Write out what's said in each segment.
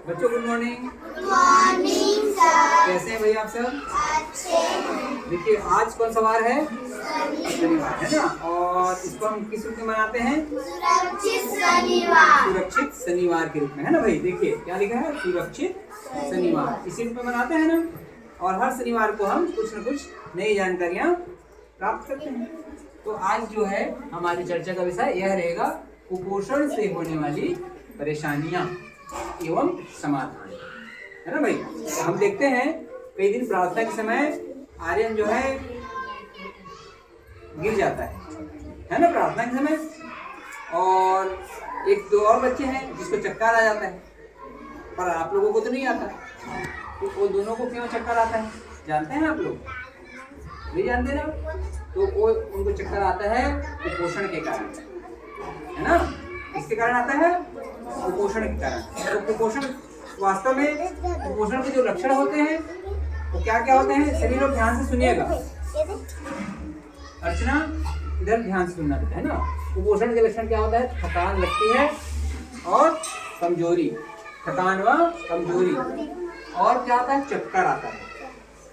बच्चों good morning. Morning sir. कैसे हैं भैया आप सब? अच्छे हैं। देखिए आज कौन सा वार है? शनिवार है ना। और इसको हम किस रूप में मनाते हैं? सुरक्षित शनिवार। सुरक्षित शनिवार के रूप में, है ना भाई। देखिए क्या लिखा है, सुरक्षित शनिवार, इसी रूप में मनाते हैं ना। और हर शनिवार को हम कुछ न कुछ नई जानकारियां प्राप्त करते हैं। तो आज जो है हमारी चर्चा का विषय यह रहेगा, कुपोषण से होने वाली परेशानियां एवं समाधान, है ना भाई। तो हम देखते हैं कई दिन प्रार्थना के समय आर्यन जो है गिर जाता है ना, प्रार्थना के समय। और एक दो और बच्चे हैं जिसको चक्कर आ जाता है, पर आप लोगों को तो नहीं आता। तो वो दोनों को क्यों चक्कर आता है जानते हैं आप लोग? नहीं जानते ना। तो वो उनको चक्कर आता है कुपोषण के कारण, है ना। किसके कारण आता है? कुपोषण के कारण। तो कुपोषण वास्तव में कुपोषण के जो लक्षण होते हैं वो क्या क्या होते हैं? सभी लोग ध्यान से सुनिएगा। अर्चना इधर ध्यान से सुनना है ना। कुपोषण के लक्षण क्या होता है? थकान लगती है और कमजोरी, थकान व कमजोरी। और क्या आता है? चक्कर आता है।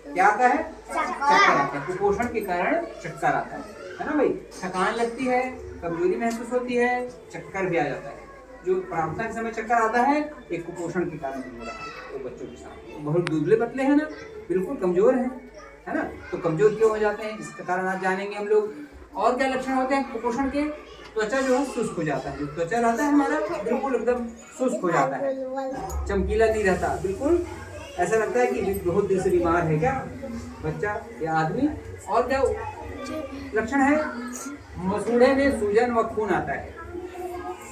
क्या आता है? चक्कर आता है। कुपोषण के कारण चक्कर आता है ना भाई। थकान लगती है, कमजोरी महसूस होती है, चक्कर भी आ जाता है। जो प्रार्थना के समय चक्कर आता है एक कुपोषण के कारण हो रहा है। वो बच्चों के साथ तो बहुत दुबले पतले हैं ना, बिल्कुल कमजोर है ना। तो कमजोर क्यों हो जाते हैं इसका कारण आज जानेंगे हम लोग। और क्या लक्षण होते हैं कुपोषण के? त्वचा जो है शुष्क हो जाता है। जो त्वचा रहता है हमारा बिल्कुल एकदम शुष्क हो जाता है, चमकीला नहीं रहता, बिल्कुल ऐसा लगता है कि बहुत दिन से बीमार है क्या बच्चा या आदमी। और क्या लक्षण है? मसूड़े में सूजन व खून आता है।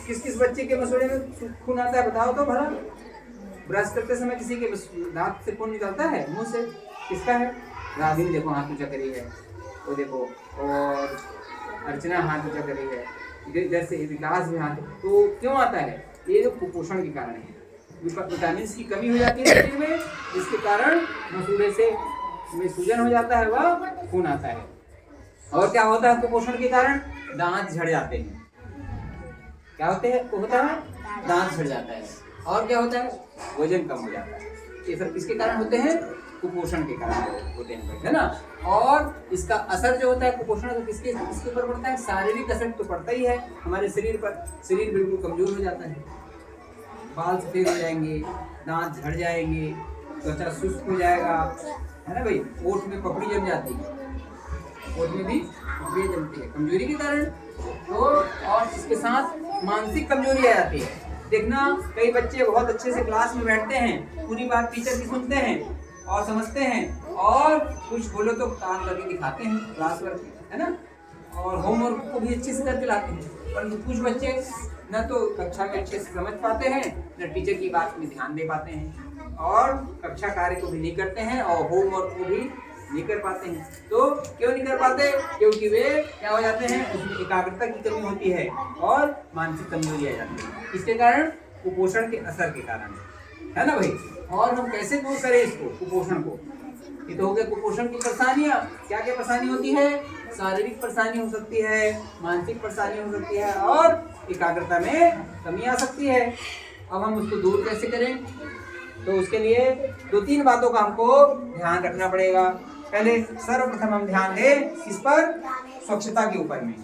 किस किस बच्चे के मसूड़े में खून आता है बताओ तो भला। ब्रश करते समय किसी के दांत से खून निकलता है, मुंह से। किसका है? रागिनी देखो हाथ ऊंचा करी है, वो देखो। और अर्चना हाथ ऊंचा करी है, इधर से विकास भी हाथ। तो क्यों आता है? ये जो कुपोषण के कारण है। विटामिन की कमी हो जाती है शरीर में, जिसके कारण मसूड़े से में सूजन हो जाता है वह खून आता है। और क्या होता है कुपोषण के कारण? दांत झड़ जाते हैं। क्या होता है? दांत झड़ जाता है। और क्या होता है? वजन कम हो जाता है। ये सब किसके कारण होते हैं? कुपोषण के कारण होते हैं, है ना। और इसका असर जो होता है कुपोषण का किसके ऊपर पड़ता है? शारीरिक असर तो पड़ता ही है हमारे शरीर पर। शरीर बिल्कुल कमजोर हो जाता है, बाल सफेद हो जाएंगे, दांत झड़ जाएंगे, त्वचा शुष्क हो जाएगा, है ना भाई। ओठ में पपड़ी जम जाती है, ओठ में भी पपड़ी जमती है कमजोरी के कारण। तो और इसके साथ मानसिक कमजोरी आ जाती है। देखना कई बच्चे बहुत अच्छे से क्लास में बैठते हैं, पूरी बात टीचर की सुनते हैं और समझते हैं, और कुछ बोलो तो काम करके दिखाते हैं क्लास वर्क, है ना। और होमवर्क को भी अच्छे से करके लाते हैं। पर कुछ बच्चे न तो कक्षा में अच्छे से समझ पाते हैं, न टीचर की बात में ध्यान दे पाते हैं, और कक्षा कार्य को भी नहीं करते हैं और होमवर्क को भी नहीं कर पाते हैं। तो क्यों नहीं कर पाते? क्योंकि वे क्या हो जाते हैं, उसमें एकाग्रता की कमी होती है और मानसिक कमजोरी आ जाती है। इसके कारण कुपोषण के असर के कारण, है ना भाई। और हम कैसे दूर करें इसको, कुपोषण को? ये तो हो गया कुपोषण की परेशानियां। क्या क्या परेशानी होती है? शारीरिक परेशानी हो सकती है, मानसिक परेशानी हो सकती है, और एकाग्रता में कमी आ सकती है। अब हम उसको दूर कैसे करें? तो उसके लिए दो तीन बातों का हमको ध्यान रखना पड़ेगा। पहले सर्वप्रथम हम ध्यान दें किस पर? स्वच्छता के ऊपर में।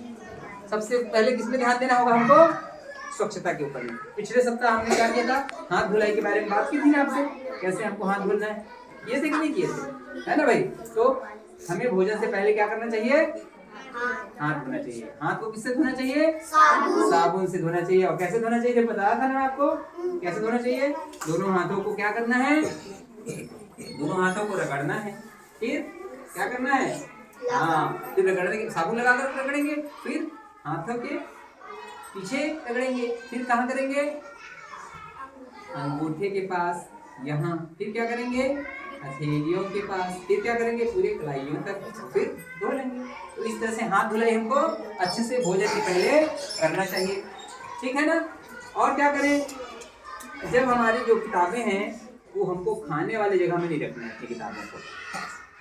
सबसे पहले किस पे ध्यान देना होगा हमको? स्वच्छता के ऊपर में। पिछले सप्ताह हमने क्या किया था? हाथ धुलाई के बारे में बात की थी ना आपसे, कैसे हमको हाथ धुलना है, ये थे कि नहीं किए थे, है ना भाई। तो हमें भोजन से पहले क्या करना चाहिए? हाथ धोना चाहिए। हाथ को किससे धोना चाहिए? साबुन से धोना चाहिए। और कैसे धोना चाहिए बताया था ना आपको, कैसे धोना चाहिए? दोनों हाथों को क्या करना है? दोनों हाथों को रगड़ना है। फिर क्या करना है? हाँ, फिर रगड़ने के साबुन लगाकर रगड़ेंगे, फिर हाथों के पीछे रगड़ेंगे, फिर कहाँ करेंगे? अंगूठे के पास, यहाँ। फिर क्या करेंगे? हथेलियों के पास। फिर क्या करेंगे? पूरे कलाइयों तक, फिर धो लेंगे। तो इस तरह से हाथ धुलाई हमको अच्छे से भोजन के पहले करना चाहिए, ठीक है ना। और क्या करें? जब हमारी जो किताबें हैं वो हमको खाने वाली जगह में नहीं रखना है किताबों को,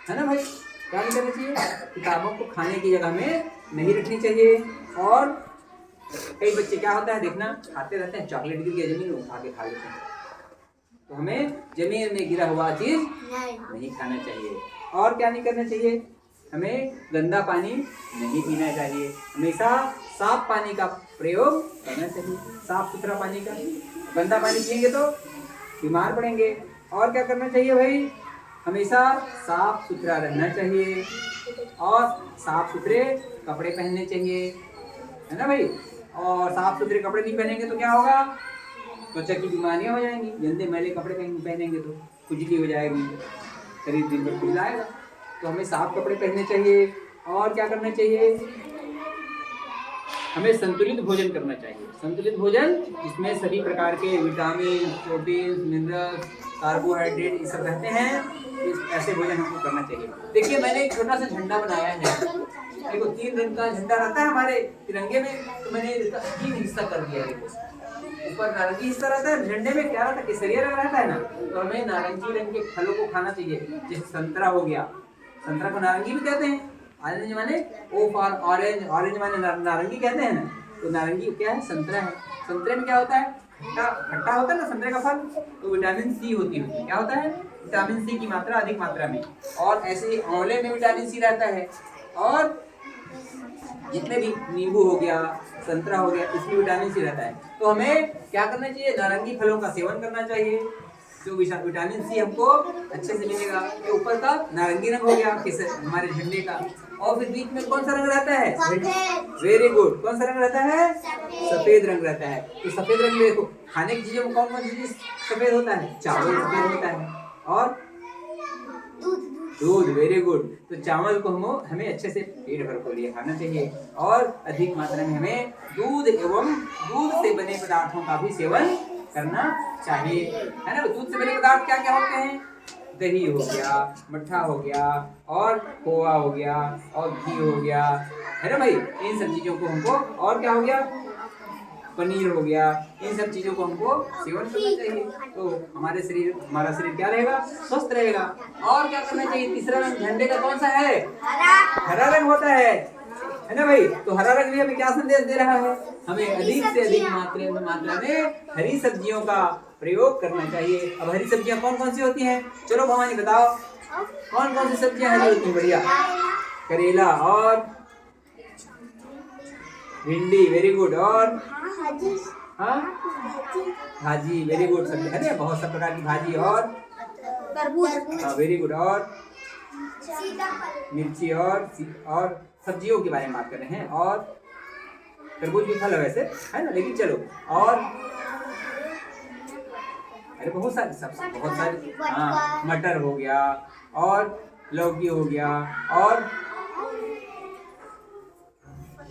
है ना भाई। क्या नहीं करना चाहिए? किताबों को खाने की जगह में नहीं रखनी चाहिए। और कई बच्चे क्या होता है देखना, खाते रहते हैं, चॉकलेट गिर गया जमीन में, उठा के खा लेते हैं। तो हमें जमीन में गिरा हुआ चीज नहीं खाना चाहिए। और क्या नहीं करना चाहिए, हमें गंदा पानी नहीं पीना चाहिए, हमेशा साफ पानी का प्रयोग करना चाहिए, साफ सुथरा पानी का। गंदा पानी पिएंगे तो बीमार पड़ेंगे। और क्या करना चाहिए भाई, हमेशा साफ सुथरा रहना चाहिए और साफ सुथरे कपड़े पहनने चाहिए, है ना भाई। और साफ सुथरे कपड़े नहीं पहनेंगे तो क्या होगा, त्वचा की बीमारियां हो जाएंगी। गंदे मैले कपड़े पहनेंगे तो खुजली हो जाएगी, शरीर दिन भर खुजलाएगा। तो हमें साफ कपड़े पहनने चाहिए। और क्या करना चाहिए, हमें संतुलित भोजन करना चाहिए। संतुलित भोजन जिसमें सभी प्रकार के विटामिन, प्रोटीन, मिनरल्स, कार्बोहाइड्रेट ये सब रहते हैं, ऐसे भोजन हमको करना चाहिए। देखिए मैंने एक छोटा सा झंडा बनाया है, देखो 3 रंग का झंडा रहता है हमारे तिरंगे में, तो मैंने इसका 3 हिस्सा कर दिया है। ऊपर नारंगी हिस्सा रहता है, झंडे में क्या रहता है, केसरिया रंग रहता है ना, तो हमें नारंगी रंग के फलों को खाना चाहिए। जैसे संतरा हो गया, संतरा को नारंगी भी कहते हैं, ऑरेंज माने ओ फॉर ऑरेंज, ऑरेंज माने नारंगी कहते हैं ना, तो नारंगी क्या है, संतरा है। संतरे में क्या होता है, खट्टा होता है ना संतरे का फल, तो विटामिन सी होती है। क्या होता है, विटामिन सी की मात्रा अधिक मात्रा में। और ऐसे ही आंवले में विटामिन सी रहता है। और जितने भी नींबू हो गया, संतरा हो गया, इसमें विटामिन सी रहता है। तो हमें क्या करना चाहिए, नारंगी फलों का सेवन करना चाहिए, जो विटामिन सी हमको अच्छे से मिलेगा। ये ऊपर का नारंगी रंग हो गया हमारे झंडे का। और फिर बीच में कौन सा रंग रहता है, वेरी गुड, कौन सा रंग रहता है, सफेद रंग रहता है। तो सफेद रंग में देखो खाने की चीजों में कौन कौन सी चीज सफेद होता है, चावल सफेद होता है और दूध, वेरी गुड। तो चावल को हमें अच्छे से पेट भर को लिए खाना चाहिए और अधिक मात्रा में हमें दूध एवं दूध से बने पदार्थों का भी सेवन करना चाहिए, है ना। दूध से बने पदार्थ क्या क्या होते हैं, दही हो गया, मट्ठा हो गया और खोआ हो गया और घी हो गया, है ना भाई। इन सब चीजों को हमको, और क्या हो गया, पनीर हो गया, इन सब चीजों को हमको सेवन करना चाहिए। तो हमारा शरीर क्या रहेगा, स्वस्थ रहेगा। और क्या करना चाहिए, तीसरा रंग झंडे का कौन सा है, हरा रंग होता है ना भाई। तो हरा रंग भी हमें क्या संदेश दे रहा है, हमें अधिक से अधिक मात्रा में हरी सब्जियों का प्रयोग करना चाहिए। अब हरी सब्जियां कौन कौन सी होती हैं, चलो भवानी बताओ, कौन कौन सी सब्जियां हरी होती हैं, बढ़िया, करेला और भिंडी, वेरी गुड, और हाँ भाजी, वेरी गुड, सब्जी है ना, बहुत सब प्रकार की भाजी, और हाँ वेरी गुड, और मिर्ची, और सब्जियों के बारे में बात कर रहे हैं। और तरबूज भी फल है वैसे, है ना, लेकिन चलो, और अरे बहुत सारी हाँ, मटर हो गया और लौकी हो गया और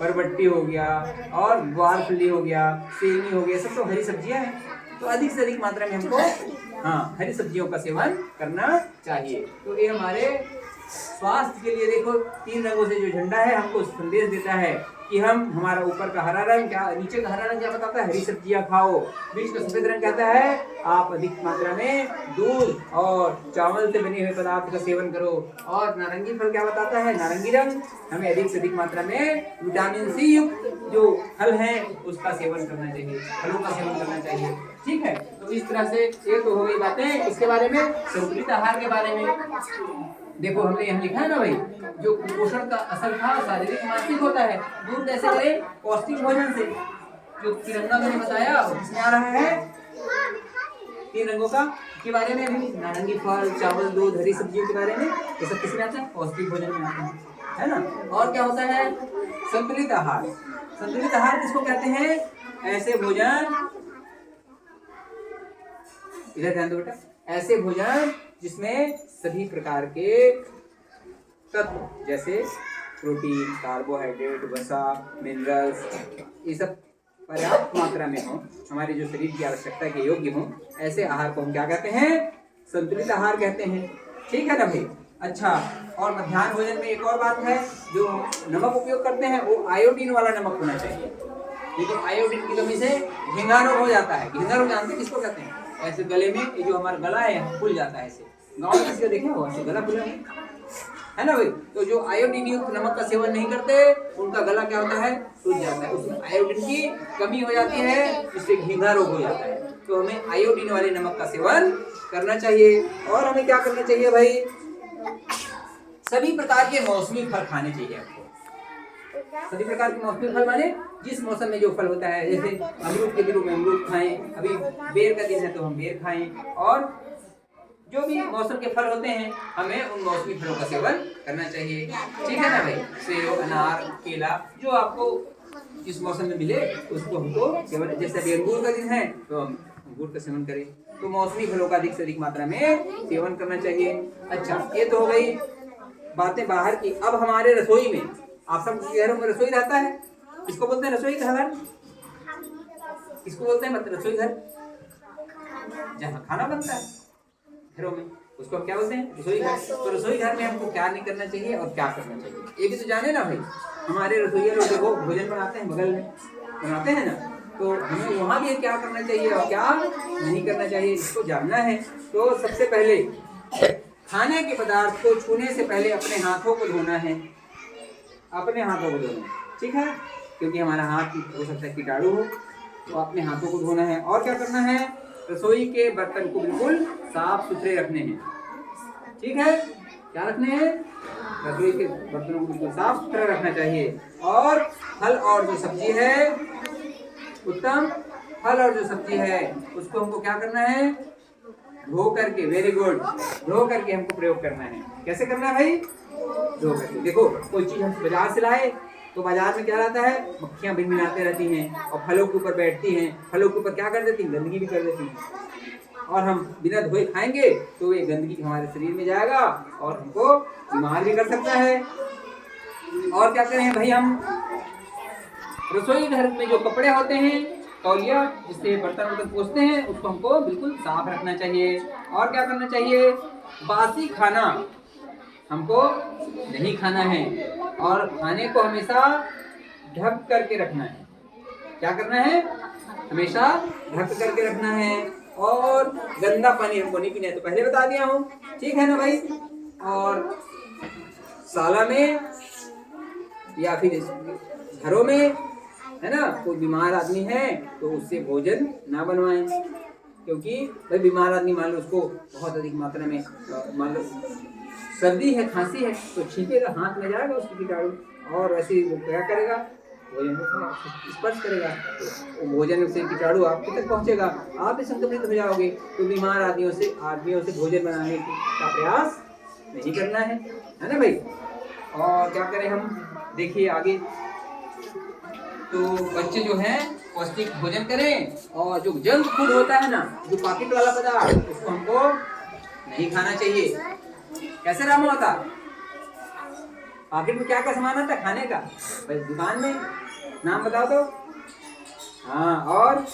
बरबट्टी हो गया और ग्वारफली हो गया, सेमी हो गया, सब तो हरी सब्जियां हैं। तो अधिक से अधिक मात्रा में हमको हाँ हरी सब्जियों का सेवन करना चाहिए। तो ये हमारे स्वास्थ्य के लिए, देखो 3 रंगों से जो झंडा है हमको संदेश देता है कि हमारा ऊपर का हरा रंग क्या, नीचे का हरा रंग क्या बताता है, हरी सब्जियां खाओ। बीच का सफेद रंग कहता है आप अधिक मात्रा में दूध और चावल से बने हुए पदार्थ का सेवन करो। और नारंगी फल क्या बताता है, नारंगी रंग हमें अधिक से अधिक मात्रा में विटामिन सी युक्त जो फल है उसका सेवन करना चाहिए, फलों का सेवन करना चाहिए, ठीक है। तो इस तरह से ये तो हो गई बातें इसके बारे में, संतुलित आहार के बारे में। देखो हमने यहाँ लिखा है ना भाई, जो कुपोषण का असर था शारीरिक मानसिक होता है, दूर कैसे करें, पौष्टिक भोजन से। जो तिरंगा मैंने बताया उसमें आ रहा है 3 रंगों का के बारे में, भी नारंगी फल, चावल, दूध, हरी सब्जियों के बारे में, ये सब किसमें आता है, पौष्टिक भोजन में आता है ना। और क्या होता है, संतुलित आहार। संतुलित आहार किसको कहते हैं, ऐसे भोजन, इधर ध्यान दो बेटा, ऐसे भोजन जिसमें सभी प्रकार के तत्व जैसे प्रोटीन, कार्बोहाइड्रेट, वसा, मिनरल्स, ये सब पर्याप्त मात्रा में हो, हमारे जो शरीर की आवश्यकता के योग्य हो, ऐसे आहार को हम क्या कहते हैं, संतुलित आहार कहते हैं, ठीक है ना भाई। अच्छा, और मध्याह्न भोजन में एक और बात है, जो नमक उपयोग करते हैं वो आयोडीन वाला नमक होना चाहिए। लेकिन आयोडीन की कमी से झींगा रोग हो जाता है। झींगा रोग जानते किसको कहते हैं, ऐसे गले में ये जो हमारा गला है फूल जाता है, ऐसे गाँव में किसी को देखे हो ऐसे गला फूला है ना भाई। तो जो आयोडीन युक्त नमक का सेवन नहीं करते उनका गला क्या होता है, सूज जाता है, उसमें आयोडीन की कमी हो जाती है, जिससे घींगा रोग हो जाता है। तो हमें आयोडीन वाले नमक का सेवन करना चाहिए। और हमें क्या करना चाहिए भाई, सभी प्रकार के मौसमी फल खाने चाहिए आपको। सभी प्रकार के मौसमी फल माने जिस मौसम में जो फल होता है, जैसे अमरूद के दिनों में अमरूद खाएं, अभी बेर का दिन है तो हम बेर खाएं, और जो भी मौसम के फल होते हैं हमें उन मौसमी फलों का सेवन करना चाहिए। ठीक है ना भाई, सेब, अनार, केला, जो आपको जिस मौसम में मिले उसको हमको सेवन, जैसे अभी अंगूर का दिन है तो हम अंगूर का सेवन करें, तो मौसमी फलों का अधिक से अधिक मात्रा में सेवन करना चाहिए। अच्छा, ये तो हो गई बातें बाहर की। अब हमारे रसोई में, आप सब घरों में रसोई रहता है, इसको बोलते हैं रसोई घर, इसको बोलते हैं मतलब रसोई घर, जहाँ खाना बनता है घरों में, उसको हम क्या बोलते हैं, रसोई घर। तो रसोई घर में हमको क्या नहीं करना चाहिए और क्या करना चाहिए, ये भी तो जाने ना भाई। हमारे रसोइया लोग देखो भोजन बनाते हैं, बगल में बनाते हैं ना, तो हमें वहाँ भी क्या करना चाहिए और क्या नहीं करना चाहिए, इसको जानना है। तो सबसे पहले खाने के पदार्थ को छूने से पहले अपने हाथों को धोना है, अपने हाथों को धोना है, ठीक है, क्योंकि हमारा हाथ हो सकता है कीटाणु हो, तो अपने हाथों को धोना है। और क्या करना है, रसोई के बर्तन को बिल्कुल साफ सुथरे रखने हैं, ठीक है, क्या रखने हैं, रसोई के बर्तनों को बिल्कुल साफ सुथरा रखना चाहिए। और फल और जो सब्जी है, उत्तम फल और जो सब्जी है उसको हमको क्या करना है, धो करके, वेरी गुड, धो करके हमको प्रयोग करना है। कैसे करना है भाई, धो करके। देखो कोई चीज हम बाजार से लाए तो बाजार में क्या रहता है, मक्खियां भिनभिनाते रहती हैं और फलों के ऊपर बैठती हैं, फलों के ऊपर क्या कर देती हैं, गंदगी भी कर देती हैं, और हम बिना धोए खाएंगे तो ये गंदगी हमारे शरीर में जाएगा और हमको बीमार भी कर सकता है। और क्या करें भाई, हम रसोई घर में जो कपड़े होते हैं, तौलिया जिससे बर्तन पोंछते हैं, उसको हमको बिल्कुल साफ रखना चाहिए। और क्या करना चाहिए, बासी खाना हमको नहीं खाना है, और खाने को हमेशा ढक करके रखना है। क्या करना है, हमेशा ढक करके रखना है। और गंदा पानी हमको नहीं पीना है, तो पहले बता दिया हूँ, ठीक है ना भाई। और साला में या फिर घरों में है ना, कोई बीमार आदमी है तो उससे भोजन ना बनवाएं, क्योंकि भाई बीमार आदमी मान लो उसको बहुत अधिक मात्रा में, मान लो सर्दी है, खांसी है, तो छींकेगा, हाथ में जाएगा उसकी कीटाणु, और वैसे वो क्या करेगा, भोजन को स्पर्श करेगा, तो भोजन से कीटाणु आपके तक पहुंचेगा, आप भी संक्रमित हो जाओगे। तो बीमार आदमियों से भोजन बनाने का प्रयास नहीं करना है ना भाई। और क्या करें हम, देखिए आगे, तो बच्चे जो हैं पौष्टिक भोजन करें, और जो जंक फूड होता है ना, जो पैकेट वाला पदार्थ, उसको हमको नहीं खाना चाहिए। कैसे राम होता, पैकेट में क्या क्या सामान आता है खाने का, भाई दुकान में नाम बताओ तो, हाँ, और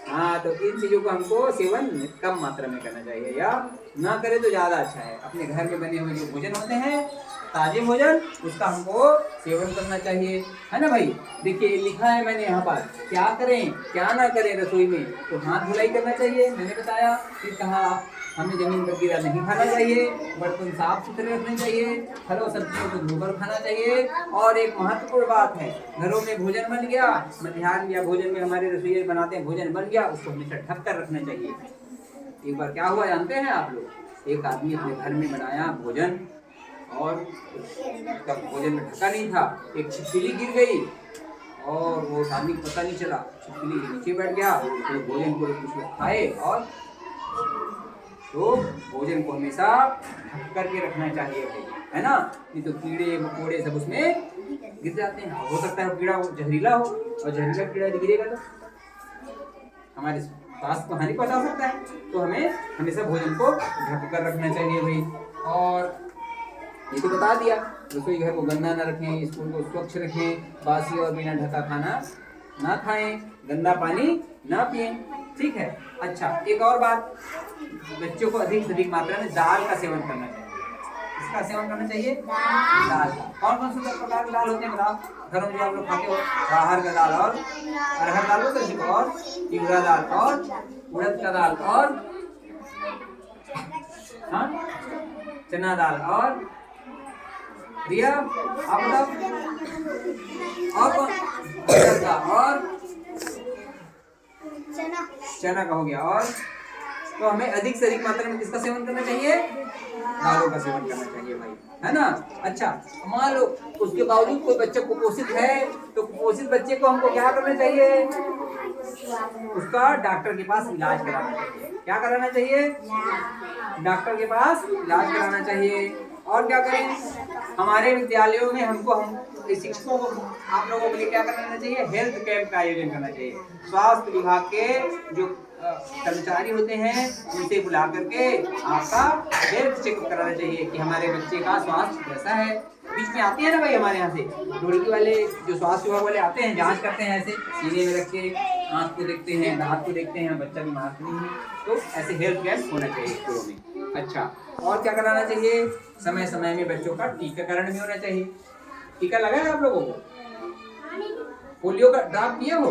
हाँ, तो इन चीजों को हमको सेवन कम मात्रा में करना चाहिए, या ना करें तो ज्यादा अच्छा है। अपने घर में बने हुए जो भोजन होते हैं, ताजे भोजन, उसका हमको सेवन करना चाहिए, है ना भाई। देखिए लिखा है मैंने यहाँ पर, क्या करें क्या ना करें रसोई में, तो हाथ धुलाई करना चाहिए, मैंने बताया। फिर कहा हमें जमीन पर गिरा नहीं खाना चाहिए, बर्तन साफ सुथरे रखने चाहिए, फलों सब्जियों को धोकर खाना चाहिए। और एक महत्वपूर्ण बात है, घरों में भोजन बन गया, मध्याह्न या भोजन में हमारे रसोई बनाते हैं, भोजन बन गया, उसको हमेशा ढक कर रखना चाहिए। एक बार क्या हुआ जानते हैं आप लोग, एक आदमी अपने घर में बनाया भोजन, और उसका भोजन में ढका नहीं था, एक छिपकली गिर गई, और वो आदमी को पता नहीं चला, छिपकली नीचे बैठ गया, तो भोजन को कुछ लोग खाए। और तो भोजन को हमेशा ढक करके रखना चाहिए, है ना, नहीं तो कीड़े मकोड़े सब उसमें गिर जाते हैं। हो सकता है कीड़ा जहरीला हो, और जहरीला कीड़ा यदि गिरेगा तो हमारे स्वास्थ्य को हानि पहुंचा सकता है। तो हमें हमेशा भोजन को ढक कर रखना चाहिए भाई। और ये तो बता दिया, रसोई घर को गंदा ना रखें, स्कूल को स्वच्छ रखें, बासी और बिना ढका खाना ना खाएं, गंदा पानी ना पिएं, ठीक है। अच्छा, एक और बात, बच्चों को अधिक से अधिक मात्रा में दाल का सेवन करना चाहिए। इसका सेवन करना चाहिए, दाल का। कौन कौन से प्रकार की दाल होते हैं बताओ, घरों में जो आप लोग खाते हो, राहर का दाल, और अरहर दाल होता है, और तिउरा दाल, और उड़द का दाल, और हाँ चना दाल, और रिया आप बताओ, और कौन, और चना चना का हो गया। और तो हमें अधिक से अधिक मात्रा में किसका सेवन करना चाहिए? दालों का सेवन करना चाहिए भाई, है ना। अच्छा, मान लो उसके बावजूद कोई बच्चा कुपोषित है, तो कुपोषित बच्चे को हमको क्या करना चाहिए? उसका डॉक्टर के पास इलाज कराना चाहिए। क्या कराना चाहिए? डॉक्टर के पास इलाज कराना चाहिए। और क्या करें? हमारे विद्यालयों में हम शिक्षकों को, आप लोगों के लिए क्या करना चाहिए? हेल्थ कैंप का आयोजन करना चाहिए। स्वास्थ्य विभाग के जो कर्मचारी होते हैं उनसे बुला करके आपका हेल्थ चेकअप कराना चाहिए कि हमारे बच्चे का स्वास्थ्य कैसा है। बीच में आते हैं ना भाई हमारे यहाँ से ढोलकी वाले, जो स्वास्थ्य विभाग वाले आते हैं, जांच करते हैं, ऐसे सीने में रख के आँख को देखते हैं, दांत को देखते हैं, बच्चा बीमार तो नहीं है। तो ऐसे हेल्थ कैंप होना चाहिए स्कूलों में। अच्छा, और क्या कराना चाहिए? समय समय में बच्चों का टीकाकरण भी होना चाहिए। टीका लगा है आप लोगों को? पोलियो का ड्रॉप किया हो?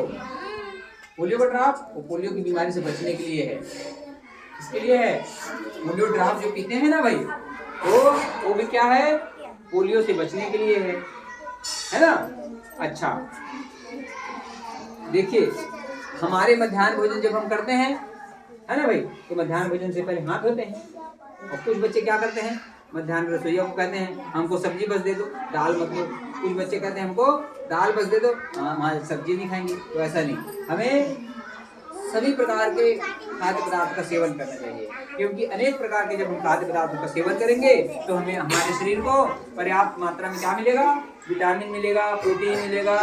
पोलियो का ड्रॉप, वो पोलियो की बीमारी से बचने के लिए है। इसके लिए है पोलियो ड्रॉप जो पीते हैं ना भाई, तो वो भी क्या है? पोलियो से बचने के लिए है ना। अच्छा, देखिए हमारे मध्याह्न भोजन जब हम करते हैं, है ना भाई, तो मध्याह्न भोजन से पहले हाथ धोते हैं। और कुछ बच्चे क्या करते हैं? मध्याह्न रसोइया को कहते हैं हमको सब्जी बस दे दो, दाल मत दो। कुछ बच्चे कहते हैं हमको दाल बस दे दो, हाँ सब्जी नहीं खाएंगे। तो ऐसा नहीं, हमें सभी प्रकार के खाद्य पदार्थ का सेवन करना चाहिए, क्योंकि अनेक प्रकार के जब हम खाद्य पदार्थों का सेवन करेंगे तो हमें हमारे शरीर को पर्याप्त मात्रा में क्या मिलेगा? विटामिन मिलेगा, प्रोटीन मिलेगा,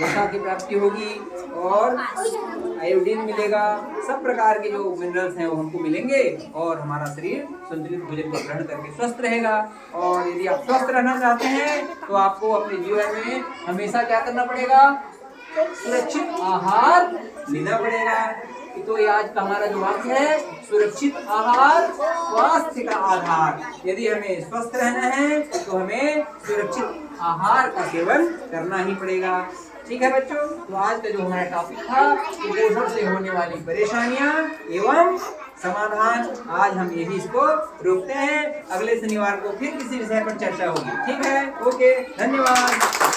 वसा की प्राप्ति होगी और आयोडीन मिलेगा। सब प्रकार के जो मिनरल्स हैं वो हमको मिलेंगे और हमारा शरीर संतुलित भोजन को ग्रहण करके स्वस्थ रहेगा। और यदि आप स्वस्थ रहना चाहते हैं तो आपको अपने जीवन में हमेशा क्या करना पड़ेगा? सुरक्षित आहार लेना पड़ेगा। तो ये आज का हमारा जो वाक्य है, सुरक्षित आहार स्वास्थ्य का आधार। यदि हमें स्वस्थ रहना है तो हमें सुरक्षित आहार का सेवन करना ही पड़ेगा। ठीक है बच्चों, तो आज का जो हमारा टॉपिक था कुपोषण से होने वाली परेशानियां एवं समाधान, आज हम यही इसको रोकते हैं। अगले शनिवार को फिर किसी विषय पर चर्चा होगी। ठीक है, ओके, धन्यवाद।